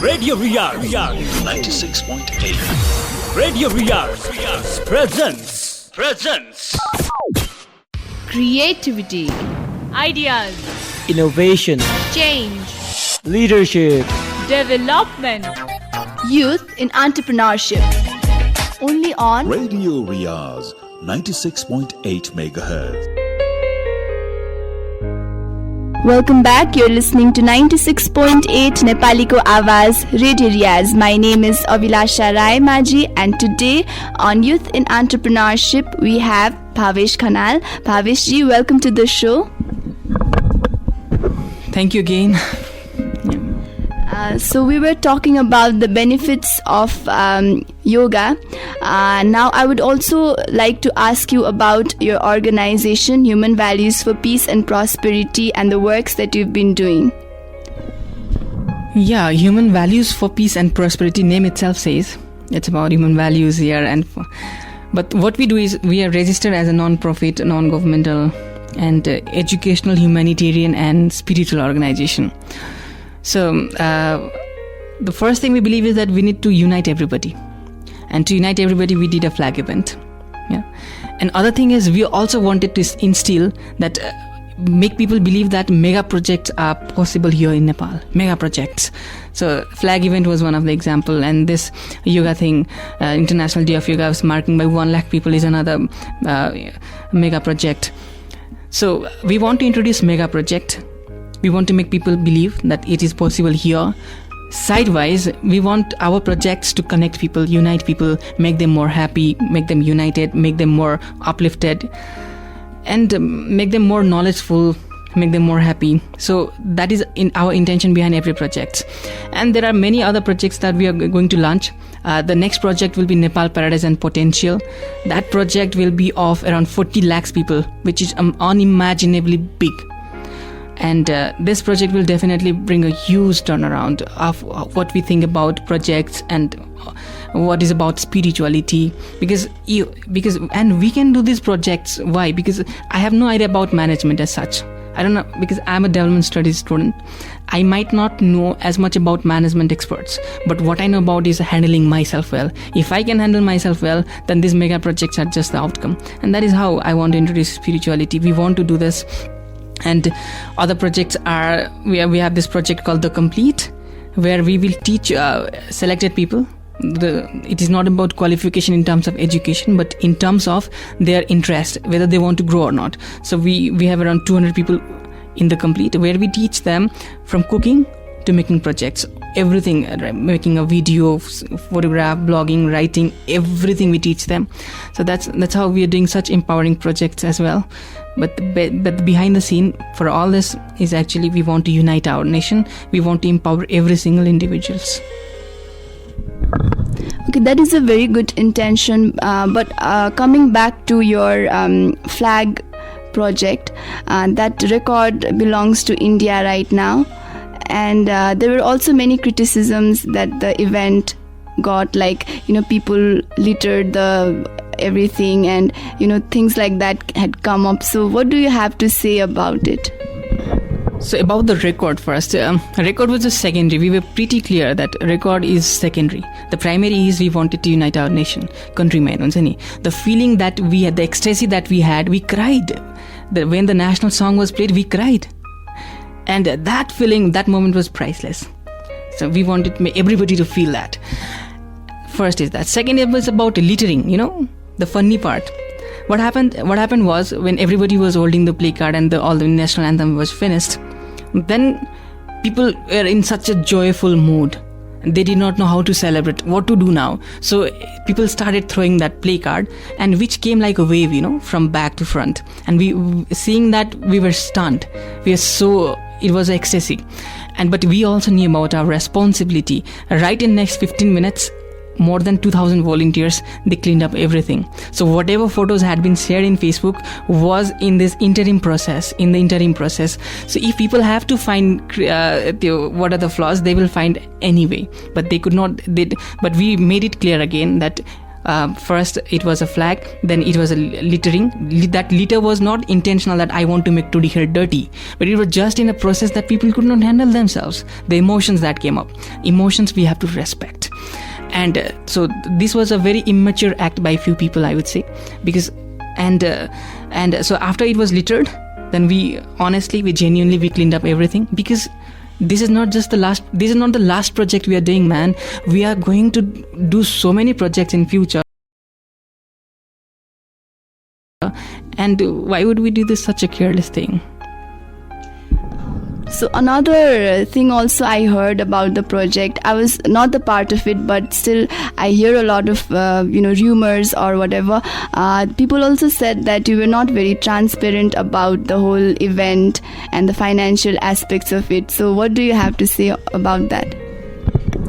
Radio Riyadh 96.8. Radio Riyadh presents creativity, ideas, innovation, change, leadership, development, youth in entrepreneurship. Only on Radio Riyadh 96.8 MHz. Welcome back. You're listening to 96.8 Nepali ko Awaz Radio Riyadh. My name is Avilasha Rai Maji, and today on Youth in Entrepreneurship we have Bhavesh Khanal. Bhavesh ji, welcome to the show. Thank you again. So we were talking about the benefits of yoga. Now I would also like to ask you about your organization, Human Values for Peace and Prosperity, and the works that you've been doing. Yeah, Human Values for Peace and Prosperity, name itself says it's about human values here. But what we do is we are registered as a non-profit, non-governmental and educational, humanitarian and spiritual organization. So the first thing we believe is that we need to unite everybody. And to unite everybody, we did a flag event. Yeah. And other thing is we also wanted to instill that, make people believe that mega projects are possible here in Nepal. Mega projects. So flag event was one of the example. And this yoga thing, International Day of Yoga, was marking by 1 lakh people, is another mega project. So we want to introduce mega project. We want to make people believe that it is possible here. Sidewise, we want our projects to connect people, unite people, make them more happy, make them united, make them more uplifted, and make them more knowledgeful, make them more happy. So that is in our intention behind every project. And there are many other projects that we are going to launch. The next project will be Nepal Paradise and Potential. That project will be of around 40 lakhs people, which is unimaginably big. And this project will definitely bring a huge turnaround of what we think about projects and what is about spirituality. Because and we can do these projects. Why? Because I have no idea about management as such. I don't know, because I'm a development studies student. I might not know as much about management experts, but what I know about is handling myself well. If I can handle myself well, then these mega projects are just the outcome. And that is how I want to introduce spirituality. We want to do this. And other projects are, we have this project called The Complete, where we will teach selected people. It is not about qualification in terms of education, but in terms of their interest, whether they want to grow or not. So we have around 200 people in The Complete, where we teach them from cooking to making projects, everything, making a video, photograph, blogging, writing, everything we teach them. So that's how we are doing such empowering projects as well. But behind the scene for all this is actually we want to unite our nation. We want to empower every single individuals. Okay, that is a very good intention. But coming back to your flag project, that record belongs to India right now. And there were also many criticisms that the event got, like, people littered the everything, and things like that had come up. So what do you have to say about it? So about the record first, record was a secondary. We were pretty clear that record is secondary. The primary is we wanted to unite our nation, countrymen. The feeling that we had, the ecstasy that we had, we cried. When the national song was played, we cried. And that feeling, that moment was priceless. So we wanted everybody to feel that. First is that. Second, it was about littering, the funny part. What happened was, when everybody was holding the placard and all the national anthem was finished, then people were in such a joyful mood. They did not know how to celebrate, what to do now. So people started throwing that placard, and which came like a wave, from back to front. And seeing that, we were stunned. It was ecstasy. But we also knew about our responsibility. Right in next 15 minutes, more than 2,000 volunteers, they cleaned up everything. So whatever photos had been shared in Facebook was in this interim process. So if people have to find what are the flaws, they will find anyway. But they could not. But we made it clear again that First it was a flag, then it was a littering. That litter was not intentional, that I want to make Tudi Khel dirty, but it was just in a process that people could not handle themselves. The emotions that came up, emotions we have to respect. And so this was a very immature act by few people, I would say, because and so after it was littered, then we genuinely cleaned up everything, because this is not the last project we are doing, man. We are going to do so many projects in future, and why would we do such a careless thing? So another thing also I heard about the project, I was not the part of it, but still I hear a lot of rumors or whatever. People also said that you were not very transparent about the whole event and the financial aspects of it. So what do you have to say about that?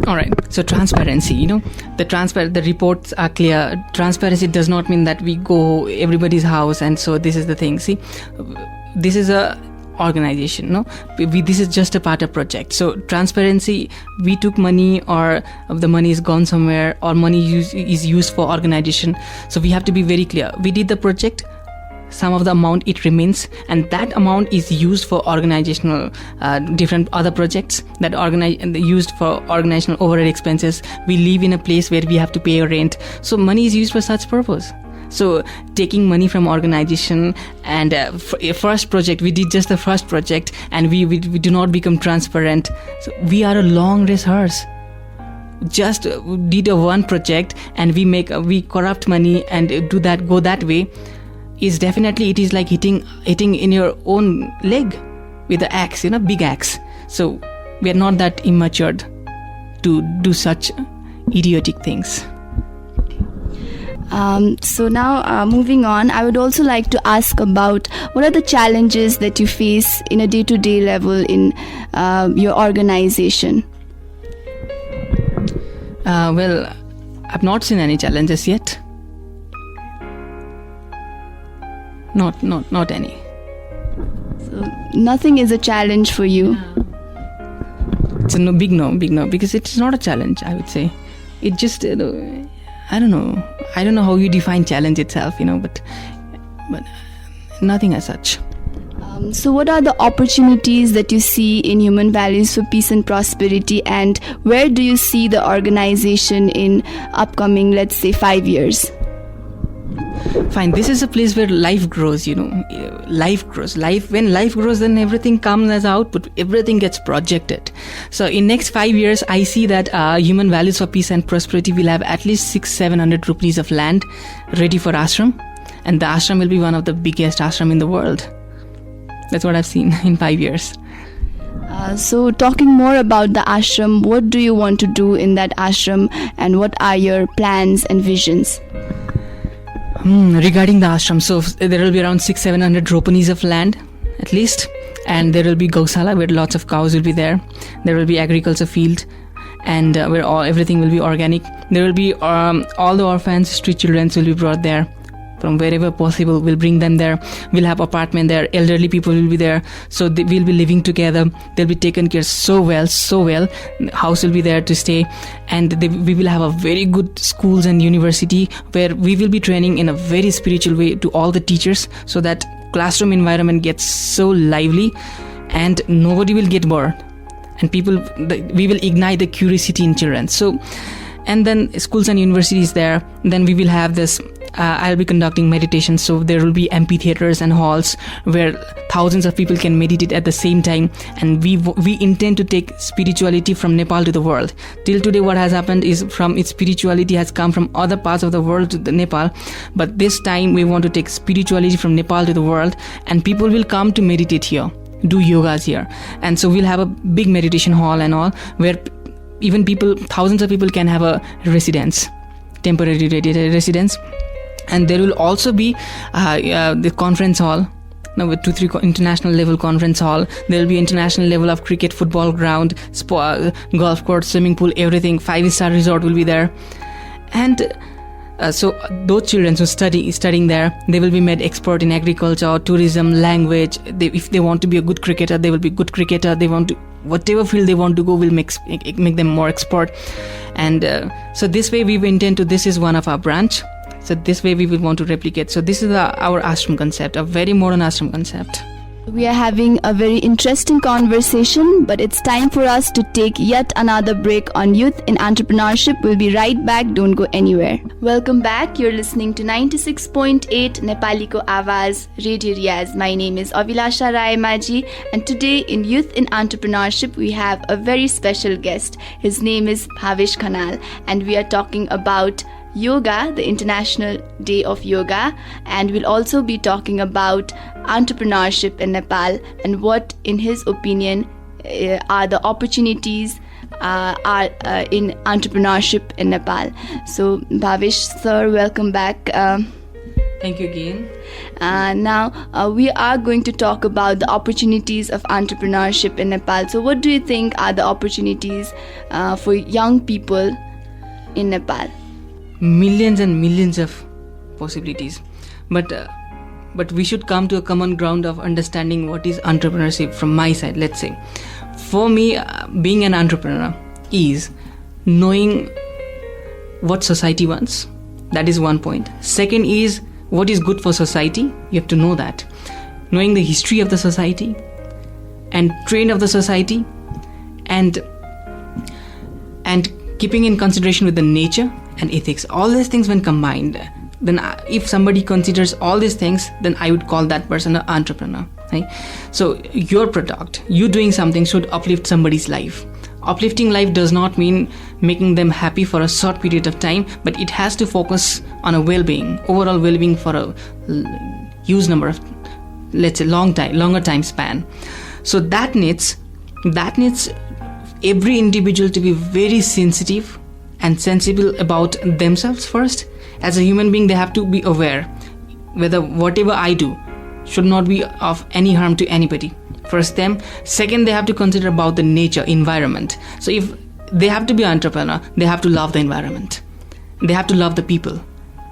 All right. So transparency, the reports are clear. Transparency does not mean that we go everybody's house and so this is the thing. See, this is a organization, this is just a part of project. So transparency, we took money or the money is gone somewhere or money is used for organization. So we have to be very clear. We did the project, some of the amount it remains, and that amount is used for organizational different other projects that used for organizational overhead expenses. We live in a place where we have to pay a rent, so money is used for such purpose. So taking money from organization and first project, we did just the first project and we do not become transparent. So we are a long race horse. Just did a one project and we corrupt money and go that way. Is definitely, it is like hitting in your own leg with the axe, big axe. So we are not that immature to do such idiotic things. So now moving on, I would also like to ask about what are the challenges that you face in a day-to-day level in your organization? Well, I've not seen any challenges yet. Not any. So nothing is a challenge for you? It's a big no, because it's not a challenge, I would say. It just, I don't know how you define challenge itself, but nothing as such. So what are the opportunities that you see in human values for peace and prosperity, and where do you see the organization in upcoming, let's say, 5 years? Fine, this is a place where life grows, life grows. When life grows, then everything comes as output, everything gets projected. So in next 5 years, I see that human values for peace and prosperity will have at least 600-700 rupees of land ready for ashram, and the ashram will be one of the biggest ashram in the world. That's what I've seen in 5 years. So talking more about the ashram, what do you want to do in that ashram and what are your plans and visions? Regarding the ashram, so there will be around 600-700 ropanis of land at least, and there will be Gausala where lots of cows will be there. There will be agriculture field, and where everything will be organic. There will be all the orphans, street children will be brought there from wherever possible. We'll bring them there. We'll have apartment there. Elderly people will be there, so we'll be living together. They'll be taken care so well. House will be there to stay, and we will have a very good schools and university where we will be training in a very spiritual way to all the teachers, so that classroom environment gets so lively and nobody will get bored, and we will ignite the curiosity in children. So, and then schools and universities there. Then we will have this. I'll be conducting meditation, so there will be amphitheaters and halls where thousands of people can meditate at the same time, and we intend to take spirituality from Nepal to the world. Till today what has happened is its spirituality has come from other parts of the world to Nepal, but this time we want to take spirituality from Nepal to the world, and people will come to meditate here, do yogas here, and so we'll have a big meditation hall and all, where even thousands of people can have a residence, temporary residence. And there will also be the conference hall. Now with 2-3 international level conference hall. There will be international level of cricket, football ground, golf course, swimming pool, everything. 5-star resort will be there. And so those children who studying there, they will be made expert in agriculture, tourism, language. If they want to be a good cricketer, they will be good cricketer. They want to whatever field they want to go will make them more expert. And so this way we intend to, this is one of our branch. So this way we will want to replicate. So this is our ashram concept, a very modern ashram concept. We are having a very interesting conversation, but it's time for us to take yet another break on Youth in Entrepreneurship. We'll be right back. Don't go anywhere. Welcome back. You're listening to 96.8 Nepali Ko Awaz Radio Riyaz. My name is Avilasha Rai Maji, and today in Youth in Entrepreneurship we have a very special guest. His name is Bhavesh Khanal, and we are talking about Yoga, the International Day of Yoga, and we'll also be talking about entrepreneurship in Nepal and what, in his opinion, are the opportunities in entrepreneurship in Nepal. So, Bhavesh sir, welcome back. Thank you again. Now, we are going to talk about the opportunities of entrepreneurship in Nepal. So, what do you think are the opportunities for young people in Nepal? Millions and millions of possibilities, but we should come to a common ground of understanding what is entrepreneurship from my side. Let's say, for me, being an entrepreneur is knowing what society wants. That is one point. Second is what is good for society. You have to know that. Knowing the history of the society and trend of the society, and keeping in consideration with the nature and ethics. All these things when combined, then if somebody considers all these things, then I would call that person an entrepreneur. Right? So your product, you doing something should uplift somebody's life. Uplifting life does not mean making them happy for a short period of time, but it has to focus on a well-being, overall well-being for a huge number of, let's say, longer time span. So that needs every individual to be very sensitive and sensible about themselves first. As a human being, they have to be aware whether whatever I do should not be of any harm to anybody. First them. Second, they have to consider about the nature, environment. So if they have to be an entrepreneur, they have to love the environment. They have to love the people.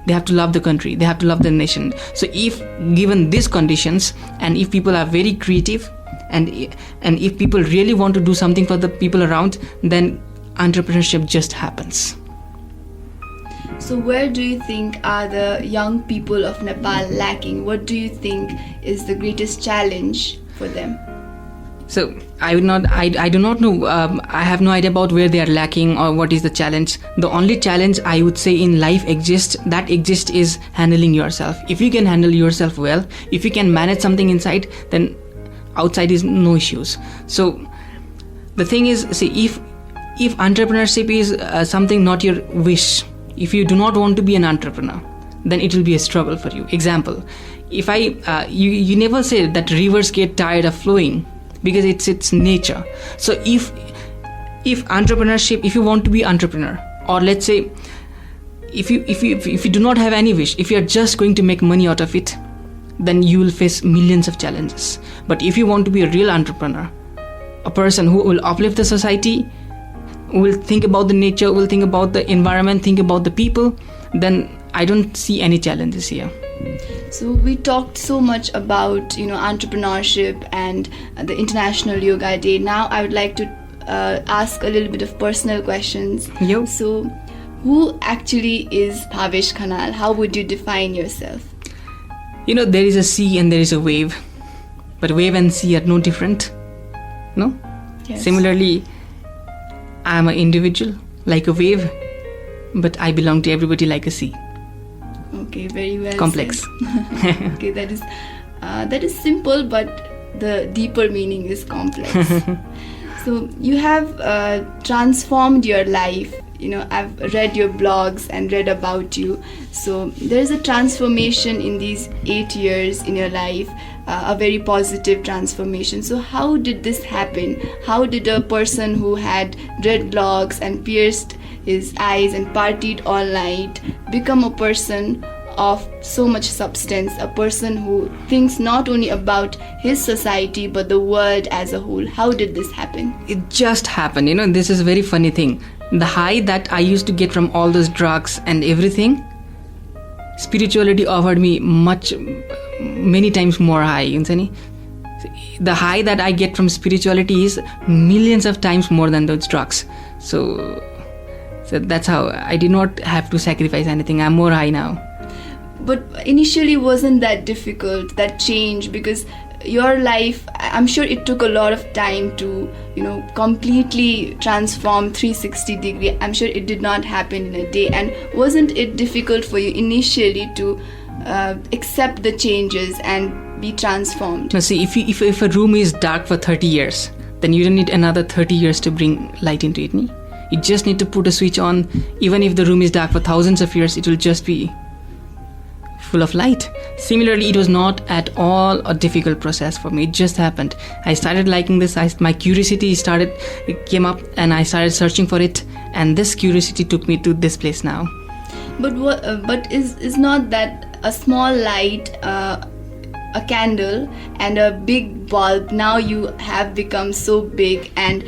They have to love the country. They have to love the nation. So if given these conditions, and if people are very creative, and if people really want to do something for the people around, then entrepreneurship just happens. So where do you think are the young people of Nepal lacking? What do you think is the greatest challenge for them? So I do not know. I have no idea about where they are lacking or what is the challenge. The only challenge I would say in life exists is handling yourself. If you can handle yourself well, if you can manage something inside, then outside is no issues. So the thing is, see, if entrepreneurship is something not your wish, if you do not want to be an entrepreneur, then it will be a struggle for you. Example, if you never say that rivers get tired of flowing because it's nature. So if entrepreneurship, if you want to be entrepreneur, or let's say if you do not have any wish, if you are just going to make money out of it, then you will face millions of challenges. But if you want to be a real entrepreneur, a person who will uplift the society, will think about the nature, will think about the environment, think about the people, then I don't see any challenges here. So we talked so much about entrepreneurship and the International Yoga Day. Now I would like to ask a little bit of personal questions. Yo. So who actually is Bhavesh Khanal? How would you define yourself? There is a sea and there is a wave, but wave and sea are no different. No? Yes. Similarly, I am an individual like a wave, but I belong to everybody like a sea. Okay, very well complex. said. Okay, that is simple, but the deeper meaning is complex. So you have transformed your life. I've read your blogs and read about you. So there's a transformation in these 8 years in your life, a very positive transformation. So how did this happen? How did a person who had read blogs and pierced his eyes and partied all night become a person of so much substance, a person who thinks not only about his society but the world as a whole? How did this happen? It just happened. This is a very funny thing. The high that I used to get from all those drugs and everything, spirituality offered me many times more high. the high that I get from spirituality is millions of times more than those drugs. So that's how I did not have to sacrifice anything. I'm more high now. But initially wasn't that difficult, that change, because your life, I'm sure it took a lot of time to, completely transform 360 degree. I'm sure it did not happen in a day. And wasn't it difficult for you initially to accept the changes and be transformed? Now see, if a room is dark for 30 years, then you don't need another 30 years to bring light into it. You just need to put a switch on. Even if the room is dark for thousands of years, it will just be full of light. Similarly, it was not at all a difficult process for me. It just happened. I started liking this. My curiosity came up, and I started searching for it. And this curiosity took me to this place now. But is not that a small light, a candle, and a big bulb? Now you have become so big, and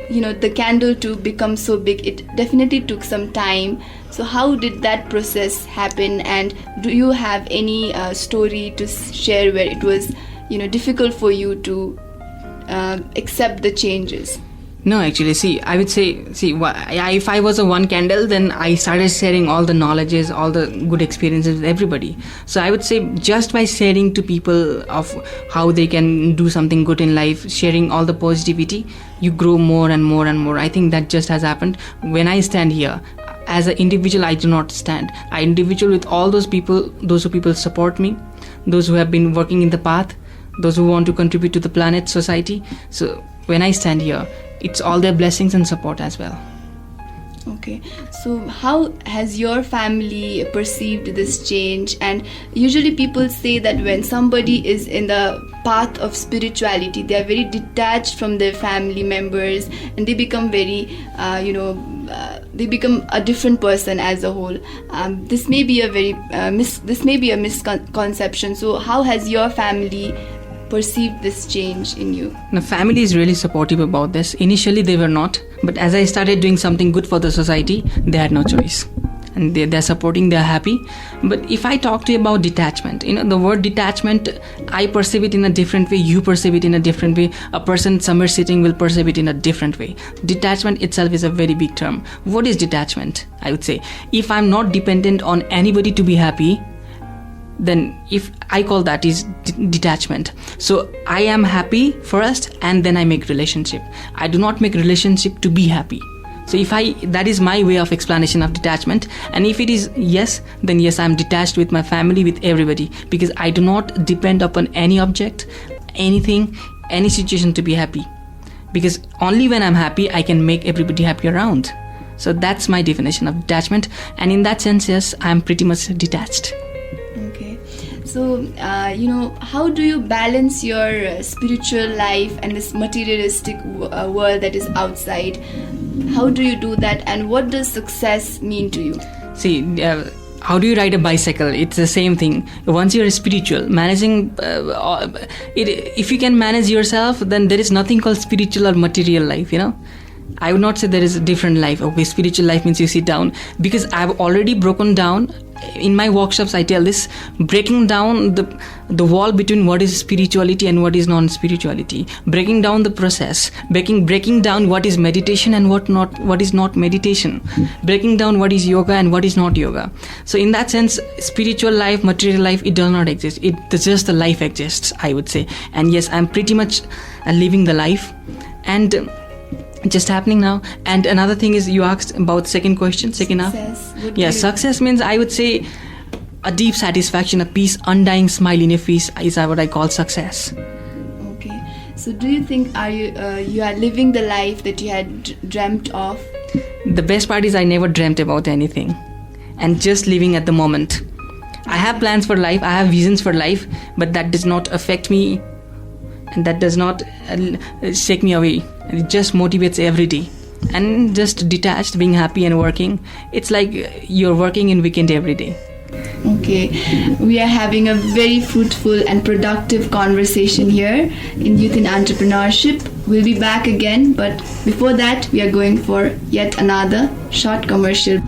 the candle to become so big, it definitely took some time. So how did that process happen, and do you have any story to share where it was difficult for you to accept the changes? No, actually, I would say, if I was a one candle, then I started sharing all the knowledges, all the good experiences with everybody. So I would say, just by sharing to people of how they can do something good in life, sharing all the positivity, you grow more and more and more. I think that just has happened. When I stand here, as an individual, I do not stand. I individual with all those people who people support me, those who have been working in the path, those who want to contribute to the planet, society. So when I stand here, it's all their blessings and support as well. Okay, so how has your family perceived this change? And usually people say that when somebody is in the path of spirituality, they are very detached from their family members, and they become very, they become a different person as a whole. This may be a misconception. So how has your family perceived this change in you? The family is really supportive about this. Initially they were not, but as I started doing something good for the society, they had no choice, and they're supporting, they're happy. But if I talk to you about detachment, the word detachment, I perceive it in a different way, you perceive it in a different way, a person somewhere sitting will perceive it in a different way. Detachment itself is a very big term. What is detachment? I would say, if I'm not dependent on anybody to be happy, then if I call that is detachment. So I am happy first, and then I make relationship. I do not make relationship to be happy. So that is my way of explanation of detachment. And if it is yes, then yes, I'm detached with my family, with everybody, because I do not depend upon any object, anything, any situation to be happy. Because only when I'm happy, I can make everybody happy around. So that's my definition of detachment. And in that sense, yes, I'm pretty much detached. So, how do you balance your spiritual life and this materialistic world that is outside? How do you do that, and what does success mean to you? See, how do you ride a bicycle? It's the same thing. Once you're spiritual, managing if you can manage yourself, then there is nothing called spiritual or material life, I would not say there is a different life. Okay, spiritual life means you sit down, because I've already broken down. In my workshops, I tell this, breaking down the wall between what is spirituality and what is non-spirituality, breaking down the process, breaking down what is meditation and what is not meditation, breaking down what is yoga and what is not yoga. So in that sense, spiritual life, material life, it does not exist. It's just the life exists, I would say. And yes, I'm pretty much living the life, and just happening now. And another thing is, you asked about second half. Yeah, success means, I would say, a deep satisfaction, a peace, undying smile in your face is what I call success. Okay, so do you think you are living the life that you had dreamt of? The best part is, I never dreamt about anything, and just living at the moment. I have plans for life, I have visions for life, but that does not affect me, and that does not shake me away. It just motivates every day, and just detached, being happy and working. It's like you're working in weekend every day. Okay, we are having a very fruitful and productive conversation here in Youth in Entrepreneurship. We'll be back again, but before that, we are going for yet another short commercial.